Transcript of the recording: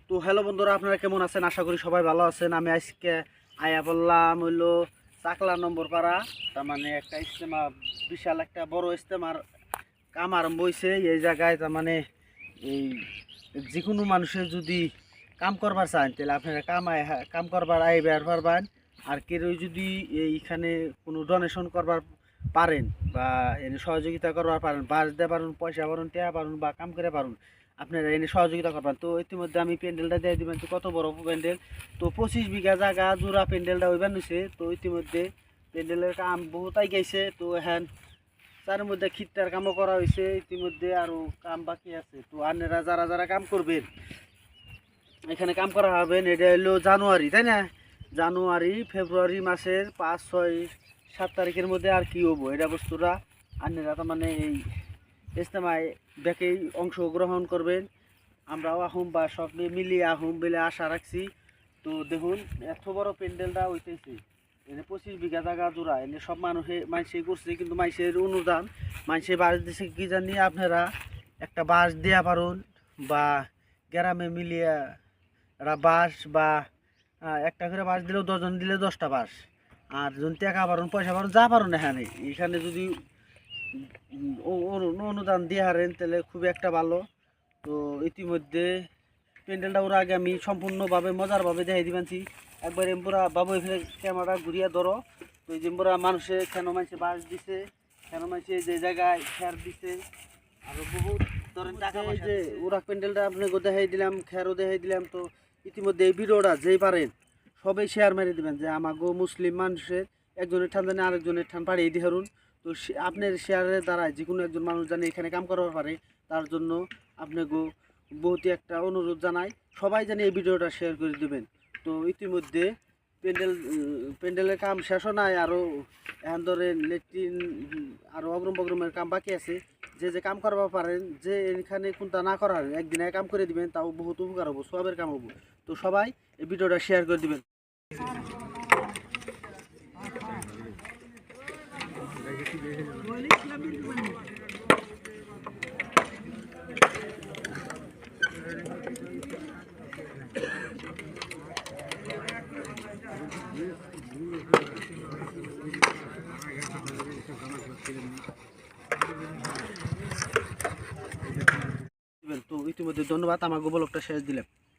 তো হ্যালো বন্ধুরা, আপনারা কেমন আছেন? আশা করি সবাই ভালো আছেন। আমি আজকে আয়া বললাম হইলো চাকলা নম্বর পাড়া। তার মানে একটা ইজতেমা, বিশাল একটা বড় ইজতেমার কাম আরম্ভ হয়েছে এই জায়গায়। তার মানে এই যে কোনো মানুষের যদি কাম করবার চান তাহলে আপনারা কাম করবার আইবার পারবেন। আর কেউ যদি এইখানে কোনো ডোনেশন করবার পারেন বা এনে সহযোগিতা করবার পারেন, বাস দিয়ে পারুন, পয়সা পারুন, টেয়া পারুন বা কাম করে পারুন, আপনারা এনে সহযোগিতা করবেন। তো ইতিমধ্যে আমি প্যান্ডেলটা দিয়ে দিবেন। তো কত বড় প্যান্ডেল! তো 25 বিঘা জায়গা জোড়া প্যান্ডেলটা হইবার নিছে। তো ইতিমধ্যে প্যান্ডেলের কাম বহুত গেছে। তো হ্যাঁ, তার মধ্যে খিটটার কামও করা হয়েছে ইতিমধ্যে, আরও কাম বাকি আছে। তো আপনারা যারা যারা কাম করবেন, এখানে কাম করা হবেন, এটা হলো জানুয়ারি, তাই না? জানুয়ারি ফেব্রুয়ারি মাসের 5, 6, 7 তারিখের মধ্যে আর কি হবো এটা বস্তুরা আপনারা তার মানে এই ইজতেমায় ব্যাকেই অংশগ্রহণ করবেন। আমরাও আহুম বা সব মিলিয়ে আহুম বলে আশা রাখছি। তো দেখুন, এত বড় প্যান্ডেলটা হইতেছে, এনে 25 বিঘা জায়গা জোড়া, এনে সব মানুষই করছে, কিন্তু মানুষের অনুদান, মানুষের বাস দিছে কি জানি। আপনারা একটা বাস দেওয়া পারুন বা গ্রামে মিলিয়ে একটা বাস বা একটা করে বাস দিলেও 10 জন দিলে 10টা বাস। আর যদি টাকা পারুন, পয়সা পারুন, যা পারুন এখানে এখানে যদি অনুদান দিয়ে হারেন তাহলে খুবই একটা ভালো। তো ইতিমধ্যে প্যান্ডেলটা ওর আগে আমি সম্পূর্ণভাবে মজারভাবে দেখাই দিবানছি। একবার এমপুরা বাবু এখানে ক্যামেরা ঘুরিয়ে ধরো। তো এই যেমপুরা মানুষে কেন মানুষে বাস দিছে, কেন মানুষে যে জায়গায় খের দিছে, আরও বহুত ধরেন টাকা এই যে ওরা প্যান্ডেলটা আপনাকে দেখাই দিলাম, খেরও দেখাই দিলাম। তো ইতিমধ্যে এই ভিডিওটা যেই পারেন সবাই শেয়ার মেরে দিবেন, যে আমাগো মুসলিম মানুষের একজনের ঠান জানে আরেকজনের ঠান পাড়িয়ে দিয়ে হারুন। তো আপনার শেয়ারের দ্বারা যে কোনো একজন মানুষ জানে এখানে কাম করতে পারে, তার জন্য আপনাকে বহুতই একটা অনুরোধ জানাই, সবাই জানি এই ভিডিওটা শেয়ার করে দেবেন। তো ইতিমধ্যে প্যান্ডেলের কাম শেষও নাই, আরও এখন ধরেন লেট্রিন আরও অগ্রম বগ্রমের কাম বাকি আছে। যে যে কাম করবা পারেন, যে এখানে কোনটা না করার একদিনে কাম করে দিবেন, তাও বহুত উপকার হবো, সবের কাম হবো। তো সবাই এই ভিডিওটা শেয়ার করে দিবেন। তো ইতিমধ্যে ধন্যবাদ, আমার গোবলকটা শেষ দিলাম।